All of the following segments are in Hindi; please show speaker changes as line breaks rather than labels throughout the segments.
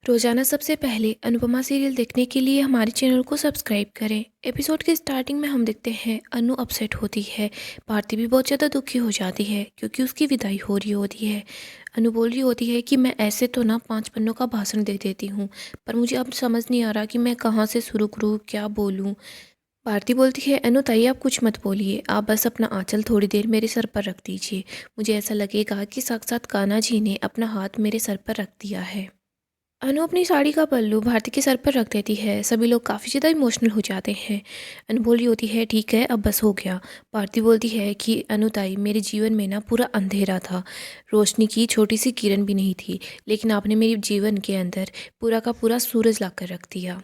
रोजाना सबसे पहले अनुपमा सीरियल देखने के लिए हमारे चैनल को सब्सक्राइब करें। एपिसोड के स्टार्टिंग में हम देखते हैं अनु अपसेट होती है। भारती भी बहुत ज़्यादा दुखी हो जाती है क्योंकि उसकी विदाई हो रही होती है। अनु बोल रही होती है कि मैं ऐसे तो ना 5 पन्नों का भाषण दे देती हूँ, पर मुझे अब समझ नहीं आ रहा कि मैं कहाँ से शुरू करूँ, क्या बोलूँ। भारती बोलती है, अनु ताई आप कुछ मत बोलिए, आप बस अपना आंचल थोड़ी देर मेरे सर पर रख दीजिए। मुझे ऐसा लगेगा कि साक्षात कान्हा जी ने अपना हाथ मेरे सर पर रख दिया है। अनु अपनी साड़ी का पल्लू भारती के सर पर रख देती है। सभी लोग काफ़ी ज़्यादा इमोशनल हो जाते हैं। अनु बोल रही होती है, ठीक है अब बस हो गया। भारती बोलती है कि अनु ताई मेरे जीवन में ना पूरा अंधेरा था, रोशनी की छोटी सी किरण भी नहीं थी, लेकिन आपने मेरे जीवन के अंदर पूरा का पूरा सूरज ला कर रख दिया।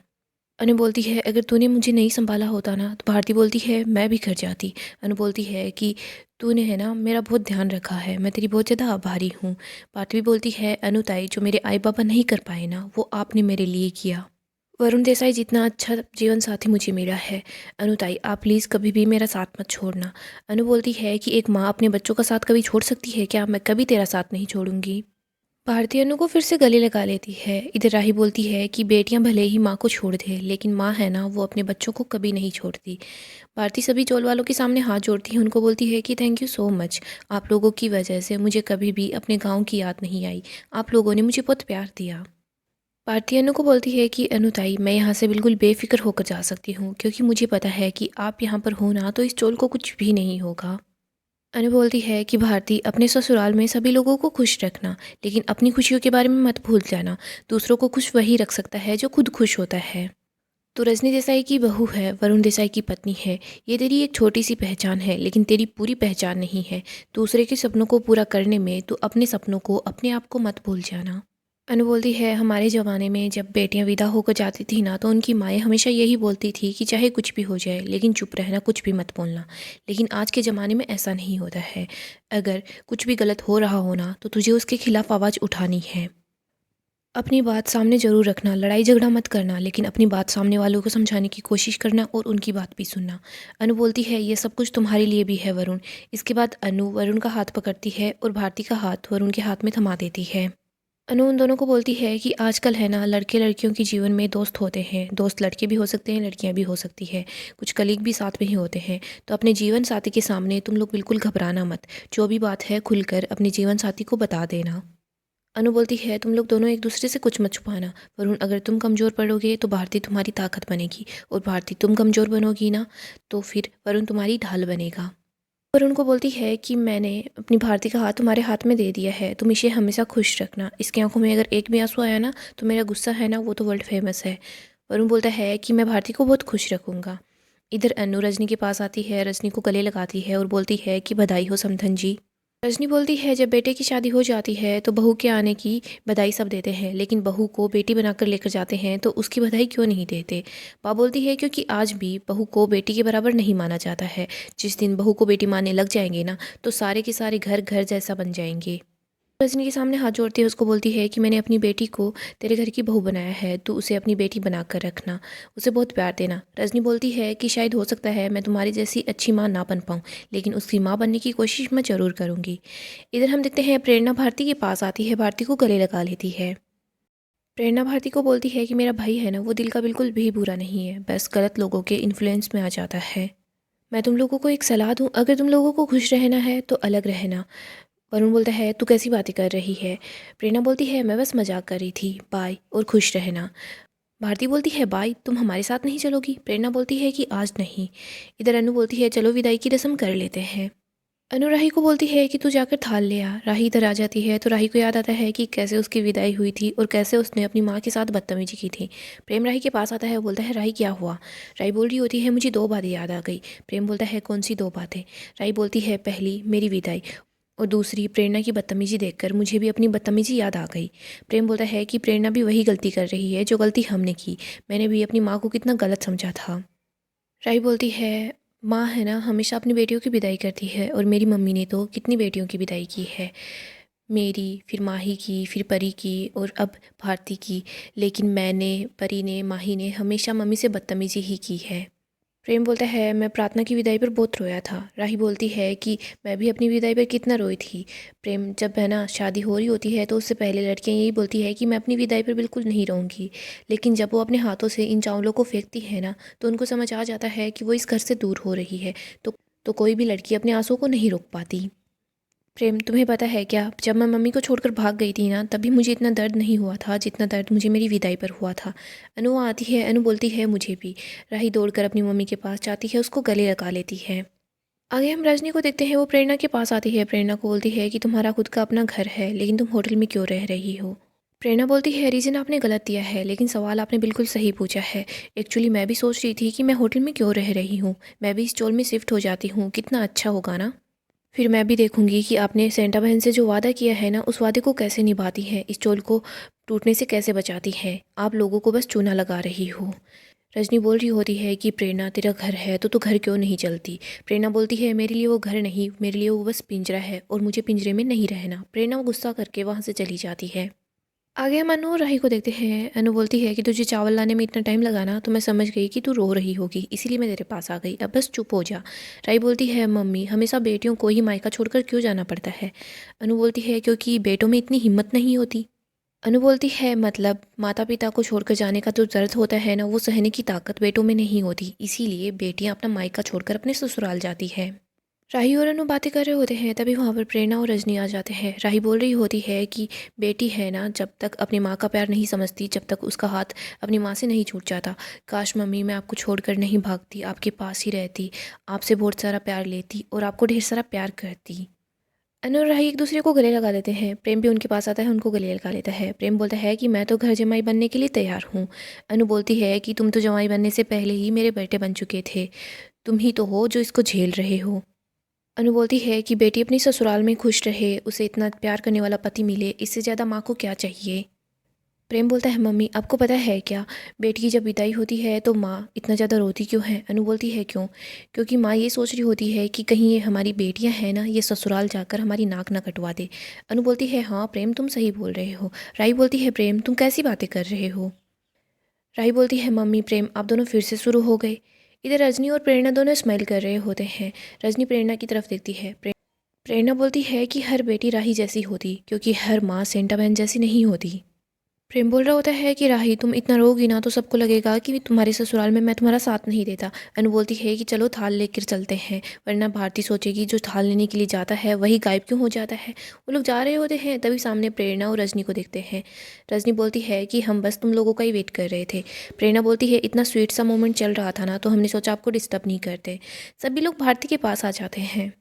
अनु बोलती है, अगर तूने मुझे नहीं संभाला होता ना, तो भारती बोलती है मैं भी घर जाती। अनु बोलती है कि तूने है ना मेरा बहुत ध्यान रखा है, मैं तेरी बहुत ज़्यादा आभारी हूँ। भारती भी बोलती है, अनु ताई जो मेरे आई बाबा नहीं कर पाए ना, वो आपने मेरे लिए किया। वरुण देसाई जितना अच्छा जीवन साथी मुझे मिला है। अनु ताई आप प्लीज़ कभी भी मेरा साथ मत छोड़ना। अनु बोलती है कि एक माँ अपने बच्चों का साथ कभी छोड़ सकती है क्या? मैं कभी तेरा साथ नहीं छोड़ूंगी। भारती अनु को फिर से गले लगा लेती है। इधर राही बोलती है कि बेटियां भले ही माँ को छोड़ दे, लेकिन माँ है ना, वो अपने बच्चों को कभी नहीं छोड़ती। भारती सभी चोल वालों के सामने हाथ जोड़ती है, उनको बोलती है कि थैंक यू सो मच। आप लोगों की वजह से मुझे कभी भी अपने गांव की याद नहीं आई। आप लोगों ने मुझे बहुत प्यार दिया। भारती अनु को बोलती है कि अनु ताई मैं यहाँ से बिल्कुल बेफिक्र होकर जा सकती हूँ, क्योंकि मुझे पता है कि आप यहाँ पर हो ना, तो इस चोल को कुछ भी नहीं होगा। अनु बोलती है कि भारती अपने ससुराल में सभी लोगों को खुश रखना, लेकिन अपनी खुशियों के बारे में मत भूल जाना। दूसरों को खुश वही रख सकता है जो खुद खुश होता है। तो रजनी देसाई की बहू है, वरुण देसाई की पत्नी है। ये तेरी एक छोटी सी पहचान है, लेकिन तेरी पूरी पहचान नहीं है। दूसरे के सपनों को पूरा करने में तू अपने सपनों को, अपने आप को मत भूल जाना। अनु बोलती है, हमारे ज़माने में जब बेटियां विदा होकर जाती थी ना, तो उनकी माएँ हमेशा यही बोलती थी कि चाहे कुछ भी हो जाए लेकिन चुप रहना, कुछ भी मत बोलना। लेकिन आज के ज़माने में ऐसा नहीं होता है। अगर कुछ भी गलत हो रहा हो ना, तो तुझे उसके खिलाफ आवाज़ उठानी है। अपनी बात सामने ज़रूर रखना, लड़ाई झगड़ा मत करना, लेकिन अपनी बात सामने वालों को समझाने की कोशिश करना और उनकी बात भी सुनना। अनु बोलती है, ये सब कुछ तुम्हारे लिए भी है वरुण। इसके बाद अनु वरुण का हाथ पकड़ती है और भारती का हाथ वरुण के हाथ में थमा देती है। अनु उन दोनों को बोलती है कि आजकल है ना, लड़के लड़कियों के जीवन में दोस्त होते हैं। दोस्त लड़के भी हो सकते हैं, लड़कियां भी हो सकती है, कुछ कलीग भी साथ में ही होते हैं। तो अपने जीवन साथी के सामने तुम लोग बिल्कुल घबराना मत। जो भी बात है खुलकर अपने जीवन साथी को बता देना। अनु बोलती है, तुम लोग दोनों एक दूसरे से कुछ मत छुपाना। वरुण अगर तुम कमज़ोर पड़ोगे तो भारती तुम्हारी ताकत बनेगी, और भारती तुम कमज़ोर बनोगी ना, तो फिर वरुण तुम्हारी ढाल बनेगा। और उनको बोलती है कि मैंने अपनी भारती का हाथ तुम्हारे हाथ में दे दिया है, तुम इसे हमेशा खुश रखना। इसकी आंखों में अगर एक भी आंसू आया ना, तो मेरा गुस्सा है ना, वो तो वर्ल्ड फेमस है। वरुण बोलता है कि मैं भारती को बहुत खुश रखूंगा। इधर अनु रजनी के पास आती है, रजनी को गले लगाती है और बोलती है कि बधाई हो समधन जी। रजनी बोलती है, जब बेटे की शादी हो जाती है तो बहू के आने की बधाई सब देते हैं, लेकिन बहू को बेटी बनाकर लेकर जाते हैं तो उसकी बधाई क्यों नहीं देते। माँ बोलती है, क्योंकि आज भी बहू को बेटी के बराबर नहीं माना जाता है। जिस दिन बहू को बेटी मानने लग जाएंगे ना, तो सारे के सारे घर घर जैसा बन जाएंगे। रजनी के सामने हाथ जोड़ती है, उसको बोलती है कि मैंने अपनी बेटी को तेरे घर की बहू बनाया है, तू उसे अपनी बेटी बनाकर रखना, उसे बहुत प्यार देना। रजनी बोलती है कि शायद हो सकता है मैं तुम्हारी जैसी अच्छी माँ ना बन पाऊँ, लेकिन उसकी माँ बनने की कोशिश मैं ज़रूर करूँगी। इधर हम देखते हैं प्रेरणा भारती के पास आती है, भारती को गले लगा लेती है। प्रेरणा भारती को बोलती है कि मेरा भाई है ना, वो दिल का बिल्कुल भी बुरा नहीं है, बस गलत लोगों के इन्फ्लुएंस में आ जाता है। मैं तुम लोगों को एक सलाह दूँ, अगर तुम लोगों को खुश रहना है तो अलग रहना। वरुण बोलता है, तू कैसी बातें कर रही है। प्रेरणा बोलती है, मैं बस मजाक कर रही थी, बाय और खुश रहना। भारती बोलती है, बाय तुम हमारे साथ नहीं चलोगी। प्रेरणा बोलती है कि आज नहीं। इधर अनु बोलती है, चलो विदाई की रस्म कर लेते हैं। अनु राही को बोलती है कि तू जाकर थाल ले आ। राही इधर आ जाती है तो राही को याद आता है कि कैसे उसकी विदाई हुई थी और कैसे उसने अपनी माँ के साथ बदतमीजी की थी। प्रेम राही के पास आता है, बोलता है, राही क्या हुआ। राही बोल रही होती है, मुझे दो बातें याद आ गई। प्रेम बोलता है, कौन सी दो बातें। राही बोलती है, पहली मेरी विदाई, और दूसरी प्रेरणा की बदतमीजी देखकर मुझे भी अपनी बदतमीजी याद आ गई। प्रेम बोलता है कि प्रेरणा भी वही गलती कर रही है जो गलती हमने की। मैंने भी अपनी माँ को कितना गलत समझा था। राही बोलती है, माँ है ना, हमेशा अपनी बेटियों की विदाई करती है, और मेरी मम्मी ने तो कितनी बेटियों की विदाई की है। मेरी, फिर माही की, फिर परी की, और अब भारती की। लेकिन मैंने, परी ने, माही ने हमेशा मम्मी से बदतमीजी ही की है। प्रेम बोलता है मैं प्रार्थना की विदाई पर बहुत रोया था। राही बोलती है कि मैं भी अपनी विदाई पर कितना रोई थी। प्रेम जब है ना शादी हो रही होती है तो उससे पहले लड़कियां यही बोलती है कि मैं अपनी विदाई पर बिल्कुल नहीं रहूँगी, लेकिन जब वो अपने हाथों से इन चावलों को फेंकती है ना तो उनको समझ आ जाता है कि वो इस घर से दूर हो रही है। तो कोई भी लड़की अपने आंसू को नहीं रोक पाती। प्रेम तुम्हें पता है क्या, जब मैं मम्मी को छोड़कर भाग गई थी ना तभी मुझे इतना दर्द नहीं हुआ था जितना दर्द मुझे मेरी विदाई पर हुआ था। अनु वहाँ आती है, अनु बोलती है मुझे भी। राही दौड़कर अपनी मम्मी के पास जाती है, उसको गले लगा लेती है। आगे हम रजनी को देखते हैं, वो प्रेरणा के पास आती है। प्रेरणा को बोलती है कि तुम्हारा खुद का अपना घर है लेकिन तुम होटल में क्यों रह रही हो। प्रेरणा बोलती है रीज़न आपने गलत दिया है लेकिन सवाल आपने बिल्कुल सही पूछा है। एक्चुअली मैं भी सोच रही थी कि मैं होटल में क्यों रह रही हूँ, मैं भी इस चोल में शिफ्ट हो जाती हूँ, कितना अच्छा होगा ना। फिर मैं भी देखूंगी कि आपने सेंटा बहन से जो वादा किया है ना उस वादे को कैसे निभाती हैं, इस चोल को टूटने से कैसे बचाती हैं। आप लोगों को बस चूना लगा रही हो। रजनी बोल रही होती है कि प्रेरणा तेरा घर है तो तू घर क्यों नहीं चलती। प्रेरणा बोलती है मेरे लिए वो घर नहीं, मेरे लिए वो बस पिंजरा है और मुझे पिंजरे में नहीं रहना। प्रेरणा वो गुस्सा करके वहाँ से चली जाती है। आगे हम अनु और राही को देखते हैं। अनु बोलती है कि तुझे चावल लाने में इतना टाइम लगा ना तो मैं समझ गई कि तू रो रही होगी, इसीलिए मैं तेरे पास आ गई, अब बस चुप हो जा। राही बोलती है मम्मी हमेशा बेटियों को ही मायका छोड़कर क्यों जाना पड़ता है। अनु बोलती है क्योंकि बेटों में इतनी हिम्मत नहीं होती। अनु बोलती है मतलब माता पिता को छोड़कर जाने का जो दर्द होता है ना वो सहने की ताकत बेटों में नहीं होती, इसीलिए बेटियां अपना मायका छोड़कर अपने ससुराल जाती है। राही और अनु बातें कर रहे होते हैं, तभी वहाँ पर प्रेरणा और रजनी आ जाते हैं। राही बोल रही होती है कि बेटी है ना जब तक अपनी माँ का प्यार नहीं समझती, जब तक उसका हाथ अपनी माँ से नहीं छूट जाता। काश मम्मी मैं आपको छोड़कर नहीं भागती, आपके पास ही रहती, आपसे बहुत सारा प्यार लेती और आपको ढेर सारा प्यार करती। अनु और राही एक दूसरे को गले लगा लेते हैं। प्रेम भी उनके पास आता है, उनको गले लगा लेता है। प्रेम बोलता है कि मैं तो घर जमाई बनने के लिए तैयार हूँ। अनु बोलती है कि तुम तो जमाई बनने से पहले ही मेरे बेटे बन चुके थे, तुम ही तो हो जो इसको झेल रहे हो। अनु बोलती है कि बेटी अपनी ससुराल में खुश रहे, उसे इतना प्यार करने वाला पति मिले, इससे ज़्यादा माँ को क्या चाहिए। प्रेम बोलता है मम्मी आपको पता है क्या, बेटी की जब विदाई होती है तो माँ इतना ज़्यादा रोती क्यों है। अनु बोलती है क्यों, क्योंकि माँ ये सोच रही होती है कि कहीं ये हमारी बेटियाँ हैं ना ये ससुराल जाकर हमारी नाक ना कटवा दे। अनु बोलती है हाँ प्रेम तुम सही बोल रहे हो। राही बोलती है प्रेम तुम कैसी बातें कर रहे हो। राही बोलती है मम्मी प्रेम आप दोनों फिर से शुरू हो गए। इधर रजनी और प्रेरणा दोनों स्माइल कर रहे होते हैं। रजनी प्रेरणा की तरफ देखती है। प्रेरणा बोलती है कि हर बेटी राही जैसी होती, क्योंकि हर माँ सेंटा बहन जैसी नहीं होती। प्रेम बोल रहा होता है कि राही तुम इतना रोगी ना तो सबको लगेगा कि तुम्हारे ससुराल में मैं तुम्हारा साथ नहीं देता। अनु बोलती है कि चलो थाल लेकर चलते हैं, वरना भारती सोचेगी जो थाल लेने के लिए जाता है वही गायब क्यों हो जाता है। वो लोग जा रहे होते हैं, तभी सामने प्रेरणा और रजनी को देखते हैं। रजनी बोलती है कि हम बस तुम लोगों का ही वेट कर रहे थे। प्रेरणा बोलती है इतना स्वीट सा मोमेंट चल रहा था ना तो हमने सोचा आपको डिस्टर्ब नहीं करते। सभी लोग भारती के पास आ जाते हैं।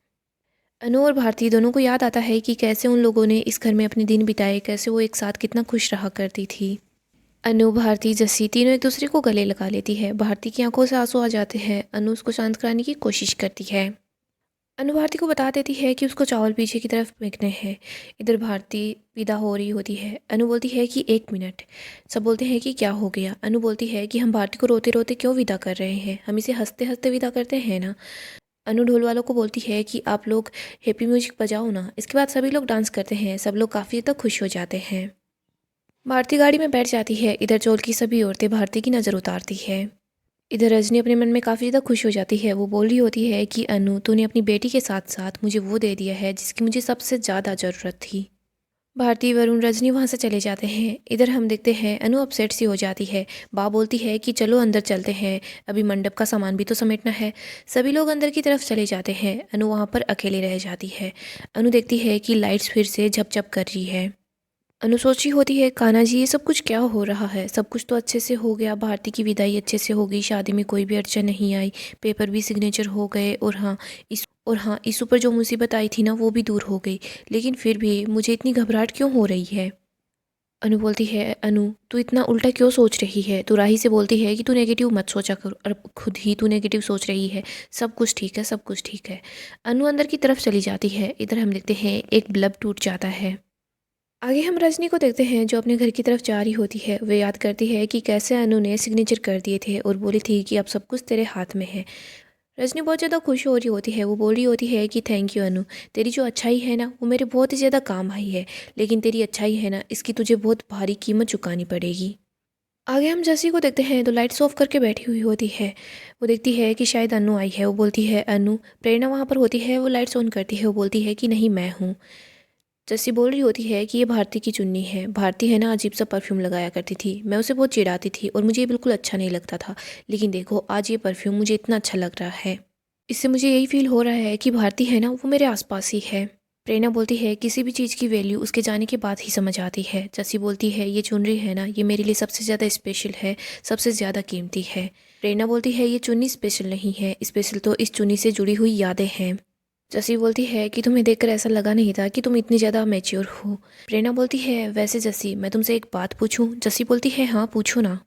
अनु और भारती दोनों को याद आता है कि कैसे उन लोगों ने इस घर में अपने दिन बिताए, कैसे वो एक साथ कितना खुश रहा करती थी। अनु भारती जस्सी तीनों एक दूसरे को गले लगा लेती है। भारती की आंखों से आंसू आ जाते हैं। अनु उसको शांत कराने की कोशिश करती है। अनु भारती को बता देती है कि उसको चावल पीछे की तरफ फेंकने हैं। इधर भारती विदा हो रही होती है। अनु बोलती है कि 1 मिनट। सब बोलते हैं कि क्या हो गया। अनु बोलती है कि हम भारती को रोते रोते क्यों विदा कर रहे हैं, हम इसे हंसते हंसते विदा करते हैं ना। अनु ढोल वालों को बोलती है कि आप लोग हैप्पी म्यूजिक बजाओ ना। इसके बाद सभी लोग डांस करते हैं, सब लोग काफ़ी ज़्यादा खुश हो जाते हैं। भारती गाड़ी में बैठ जाती है। इधर चोल की सभी औरतें भारती की नज़र उतारती है। इधर रजनी अपने मन में काफ़ी ज़्यादा खुश हो जाती है। वो बोल रही होती है कि अनु तूने अपनी बेटी के साथ साथ मुझे वो दे दिया है जिसकी मुझे सबसे ज़्यादा ज़रूरत थी। भारती वरुण रजनी वहाँ से चले जाते हैं। इधर हम देखते हैं अनु अपसेट सी हो जाती है। बा बोलती है कि चलो अंदर चलते हैं, अभी मंडप का सामान भी तो समेटना है। सभी लोग अंदर की तरफ चले जाते हैं। अनु वहाँ पर अकेले रह जाती है। अनु देखती है कि लाइट्स फिर से झपझप कर रही है। अनु सोची होती है कान्हा जी ये सब कुछ क्या हो रहा है, सब कुछ तो अच्छे से हो गया, भारती की विदाई अच्छे से हो गई, शादी में कोई भी अड़चन नहीं आई, पेपर भी सिग्नेचर हो गए और हाँ इस ऊपर जो मुसीबत आई थी ना वो भी दूर हो गई, लेकिन फिर भी मुझे इतनी घबराहट क्यों हो रही है। अनु बोलती है अनु तू इतना उल्टा क्यों सोच रही है। तो राही से बोलती है कि तू नेगेटिव मत सोचा कर, और खुद ही तू नेगेटिव सोच रही है, सब कुछ ठीक है सब कुछ ठीक है। अनु अंदर की तरफ चली जाती है। इधर हम देखते हैं एक बल्ब टूट जाता है। आगे हम रजनी को देखते हैं जो अपने घर की तरफ जा रही होती है। वे याद करती है कि कैसे अनु ने सिग्नेचर कर दिए थे और बोली थी कि अब सब कुछ तेरे हाथ में है। रजनी बहुत ज़्यादा खुश हो रही होती है। वो बोल रही होती है कि थैंक यू अनु, तेरी जो अच्छाई है ना वो मेरे बहुत ही ज़्यादा काम आई है, लेकिन तेरी अच्छाई है ना इसकी तुझे बहुत भारी कीमत चुकानी पड़ेगी। आगे हम जस्सी को देखते हैं तो लाइट्स ऑफ करके बैठी हुई होती है। वो देखती है कि शायद अनु आई है। वो बोलती है अनु। प्रेरणा वहाँ पर होती है। वो लाइट्स ऑन करती है। वो बोलती है कि नहीं मैं हूँ। जस्सी बोल रही होती है कि ये भारती की चुन्नी है। भारती है ना अजीब सा परफ्यूम लगाया करती थी। मैं उसे बहुत चिढ़ाती थी और मुझे ये बिल्कुल अच्छा नहीं लगता था। लेकिन देखो आज ये परफ्यूम मुझे इतना अच्छा लग रहा है। इससे मुझे यही फील हो रहा है कि भारती है ना वो मेरे आसपास ही है। प्रेरणा बोलती है किसी भी चीज़ की वैल्यू उसके जाने के बाद ही समझ आती है। जस्सी बोलती है ये चुनरी है ना ये मेरे लिए सबसे ज़्यादा स्पेशल है, सबसे ज़्यादा कीमती है। प्रेरणा बोलती है ये चुन्नी स्पेशल नहीं है, स्पेशल तो इस चुन्नी से जुड़ी हुई यादें हैं। जस्सी बोलती है कि तुम्हें देखकर ऐसा लगा नहीं था कि तुम इतनी ज़्यादा मैच्योर हो। प्रेरणा बोलती है वैसे जस्सी मैं तुमसे एक बात पूछूं। जस्सी बोलती है हाँ पूछो ना।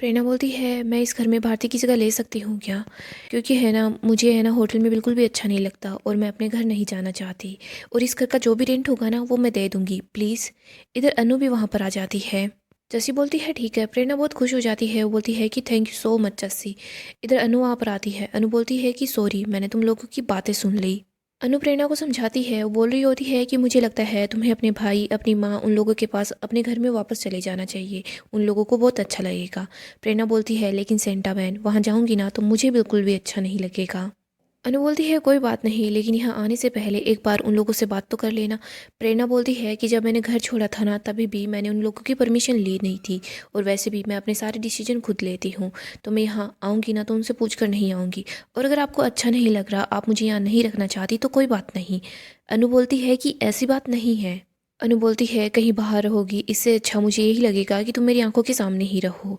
प्रेरणा बोलती है मैं इस घर में भारती की जगह ले सकती हूँ क्या? क्योंकि है ना मुझे है ना होटल में बिल्कुल भी अच्छा नहीं लगता और मैं अपने घर नहीं जाना चाहती। और इस घर का जो भी रेंट होगा ना वो मैं दे दूँगी प्लीज़। इधर अनु भी वहाँ पर आ जाती है। जस्सी बोलती है ठीक है। प्रेरणा बहुत खुश हो जाती है। वो बोलती है कि thank you so much Jassi. इधर अनु वहाँ पर आती है। अनु बोलती है कि सॉरी मैंने तुम लोगों की बातें सुन ली। अनु प्रेरणा को समझाती है। वो बोल रही होती है कि मुझे लगता है तुम्हें अपने भाई अपनी माँ उन लोगों के पास अपने घर में वापस चले जाना चाहिए। उन लोगों को बहुत अच्छा लगेगा। प्रेरणा बोलती है लेकिन सेंटा बहन वहाँ जाऊँगी ना तो मुझे बिल्कुल भी अच्छा नहीं लगेगा। अनु बोलती है कोई बात नहीं लेकिन यहाँ आने से पहले एक बार उन लोगों से बात तो कर लेना। प्रेरणा बोलती है कि जब मैंने घर छोड़ा था ना तभी भी मैंने उन लोगों की परमिशन ली नहीं थी। और वैसे भी मैं अपने सारे डिसीजन खुद लेती हूँ। तो मैं यहाँ आऊँगी ना तो उनसे पूछ कर नहीं आऊँगी। और अगर आपको अच्छा नहीं लग रहा आप मुझे यहाँ नहीं रखना चाहती तो कोई बात नहीं। अनु बोलती है कि ऐसी बात नहीं है। अनु बोलती है कहीं बाहर रहोगी इससे अच्छा मुझे यही लगेगा कि तुम मेरी आंखों के सामने ही रहो।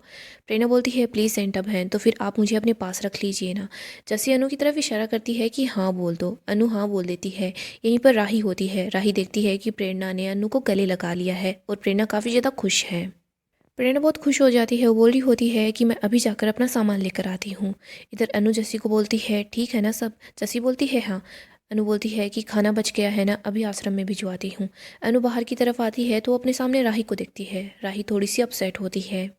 प्रेरणा बोलती है प्लीज़ सेंटा बहन तो फिर आप मुझे अपने पास रख लीजिए ना। जस्सी अनु की तरफ इशारा करती है कि हाँ बोल दो। अनु हाँ बोल देती है। यहीं पर राही होती है। राही देखती है कि प्रेरणा ने अनु को गले लगा लिया है और प्रेरणा काफ़ी ज़्यादा खुश है। प्रेरणा बहुत खुश हो जाती है। वो बोल रही होती है कि मैं अभी जाकर अपना सामान लेकर आती हूँ। इधर अनु जस्सी को बोलती है ठीक है ना सब। जस्सी बोलती है हाँ। अनु बोलती है कि खाना बच गया है ना अभी आश्रम में भिजवाती हूँ। अनु बाहर की तरफ आती है तो अपने सामने राही को देखती है। राही थोड़ी सी अपसेट होती है।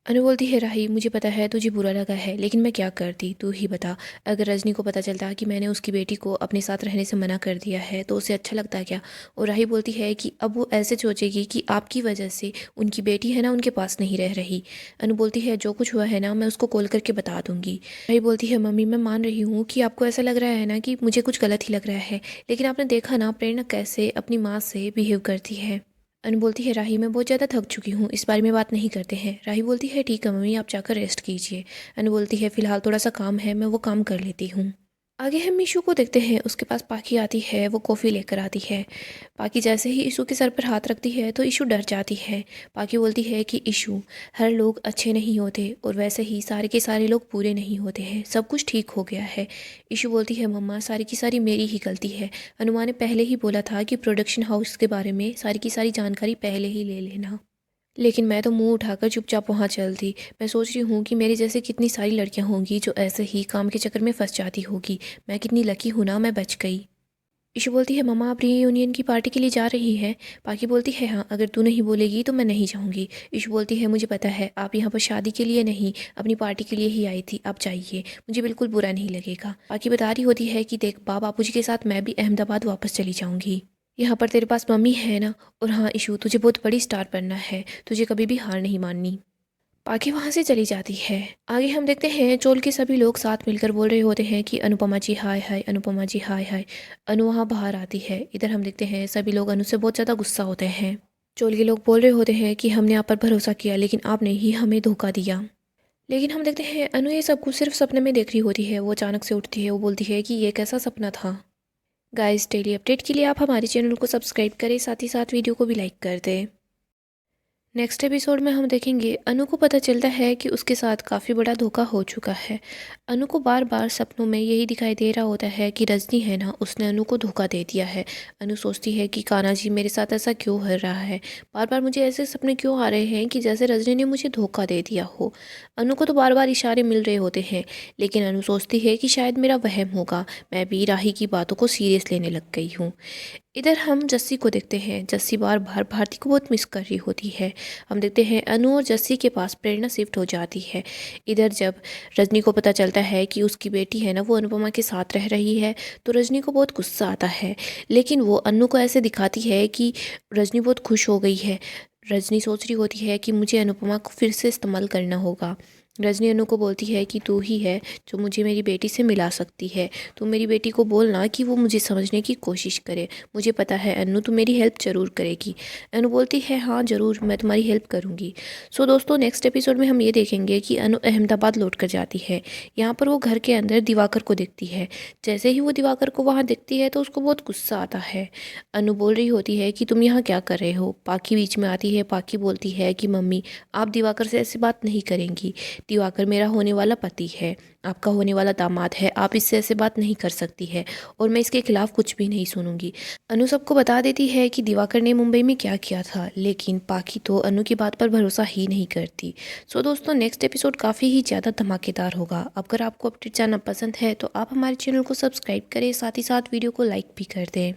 अनु बोलती है राही मुझे पता है तुझे बुरा लगा है लेकिन मैं क्या करती तू ही बता। अगर रजनी को पता चलता कि मैंने उसकी बेटी को अपने साथ रहने से मना कर दिया है तो उसे अच्छा लगता क्या? और राही बोलती है कि अब वो ऐसे सोचेगी कि आपकी वजह से उनकी बेटी है ना उनके पास नहीं रह रही। अनु बोलती है जो कुछ हुआ है ना मैं उसको कॉल करके बता दूंगी। राही बोलती है मम्मी मैं मान रही हूँ कि आपको ऐसा लग रहा है ना कि मुझे कुछ गलत ही लग रहा है लेकिन आपने देखा ना प्रेरणा कैसे अपनी माँ से बिहेव करती है। अनु बोलती है राही मैं बहुत ज़्यादा थक चुकी हूँ इस बारे में बात नहीं करते हैं। राही बोलती है ठीक है मम्मी आप जाकर रेस्ट कीजिए। अनु बोलती है फ़िलहाल थोड़ा सा काम है मैं वो काम कर लेती हूँ। आगे हम मीशू को देखते हैं। उसके पास पाखी आती है। वो कॉफ़ी लेकर आती है। पाखी जैसे ही ईशू के सर पर हाथ रखती है तो ईशू डर जाती है। पाखी बोलती है कि ईशू हर लोग अच्छे नहीं होते और वैसे ही सारे के सारे लोग पूरे नहीं होते हैं। सब कुछ ठीक हो गया है। ईशू बोलती है मम्मा सारी की सारी मेरी ही गलती है। अनुमा ने पहले ही बोला था कि प्रोडक्शन हाउस के बारे में सारी की सारी जानकारी पहले ही ले लेना। लेकिन मैं तो मुंह उठाकर चुपचाप वहाँ चल दी। मैं सोच रही हूँ कि मेरी जैसे कितनी सारी लड़कियाँ होंगी जो ऐसे ही काम के चक्कर में फंस जाती होगी। मैं कितनी लकी हूँ ना मैं बच गई। ईशू बोलती है मम्मा आप रीयूनियन की पार्टी के लिए जा रही हैं? पाकी बोलती है हाँ अगर तू नहीं बोलेगी तो मैं नहीं जाऊँगी। ईशू बोलती है मुझे पता है आप यहाँ पर शादी के लिए नहीं अपनी पार्टी के लिए ही आई थी। आप जाइए मुझे बिल्कुल बुरा नहीं लगेगा। पाकी बता रही होती है कि देख बाबू जी के साथ मैं भी अहमदाबाद वापस चली जाऊँगी। यहाँ पर तेरे पास मम्मी है ना। और हाँ इशू तुझे बहुत बड़ी स्टार बनना है। तुझे कभी भी हार नहीं माननी। पाखी वहाँ से चली जाती है। आगे हम देखते हैं चोल के सभी लोग साथ मिलकर बोल रहे होते हैं कि अनुपमा जी हाय हाय अनुपमा जी हाय हाय। अनु वहाँ बाहर आती है। इधर हम देखते हैं सभी लोग अनु से बहुत ज़्यादा गुस्सा होते हैं। चोल के लोग बोल रहे होते हैं कि हमने आप पर भरोसा किया लेकिन आपने ही हमें धोखा दिया। लेकिन हम देखते हैं अनु ये सब कुछ सिर्फ सपने में देख रही होती है। वो अचानक से उठती है। वो बोलती है कि ये कैसा सपना था। गाइस डेली अपडेट के लिए आप हमारे चैनल को सब्सक्राइब करें साथ ही साथ वीडियो को भी लाइक कर दें। नेक्स्ट एपिसोड में हम देखेंगे अनु को पता चलता है कि उसके साथ काफ़ी बड़ा धोखा हो चुका है। अनु को बार बार सपनों में यही दिखाई दे रहा होता है कि रजनी है ना उसने अनु को धोखा दे दिया है। अनु सोचती है कि कान्हा जी मेरे साथ ऐसा क्यों हो रहा है। बार बार मुझे ऐसे सपने क्यों आ रहे हैं कि जैसे रजनी ने मुझे धोखा दे दिया हो। अनु को तो बार बार इशारे मिल रहे होते हैं लेकिन अनु सोचती है कि शायद मेरा वहम होगा। मैं भी राही की बातों को सीरियस लेने लग गई हूँ। इधर हम जस्सी को देखते हैं। जस्सी बार बार भारती को बहुत मिस कर रही होती है। हम देखते हैं अनु और जस्सी के पास प्रेरणा शिफ्ट हो जाती है। इधर जब रजनी को पता चलता है कि उसकी बेटी है ना वो अनुपमा के साथ रह रही है तो रजनी को बहुत गुस्सा आता है। लेकिन वो अनु को ऐसे दिखाती है कि रजनी बहुत खुश हो गई है। रजनी सोच रही होती है कि मुझे अनुपमा को फिर से इस्तेमाल करना होगा। रजनी अनु को बोलती है कि तू ही है जो मुझे मेरी बेटी से मिला सकती है। तू मेरी बेटी को बोलना कि वो मुझे समझने की कोशिश करे। मुझे पता है अनु तू मेरी हेल्प ज़रूर करेगी। अनु बोलती है हाँ ज़रूर, मैं तुम्हारी हेल्प करूँगी। सो दोस्तों, नेक्स्ट एपिसोड में हम ये देखेंगे कि अनु अहमदाबाद लौट कर जाती है। यहाँ पर वो घर के अंदर दिवाकर को देखती है। जैसे ही वो दिवाकर को वहाँ देखती है तो उसको बहुत गुस्सा आता है। अनु बोल रही होती है कि तुम यहाँ क्या कर रहे हो। पाखी बीच में आती है। पाखी बोलती है कि मम्मी, आप दिवाकर से ऐसी बात नहीं करेंगी। दिवाकर मेरा होने वाला पति है, आपका होने वाला दामाद है। आप इससे ऐसे बात नहीं कर सकती है और मैं इसके खिलाफ कुछ भी नहीं सुनूंगी। अनु सबको बता देती है कि दिवाकर ने मुंबई में क्या किया था, लेकिन पाखी तो अनु की बात पर भरोसा ही नहीं करती। सो दोस्तों, नेक्स्ट एपिसोड काफ़ी ही ज़्यादा धमाकेदार होगा। अगर आपको अपडेट जानना पसंद है तो आप हमारे चैनल को सब्सक्राइब करें, साथ ही साथ वीडियो को लाइक भी कर दें।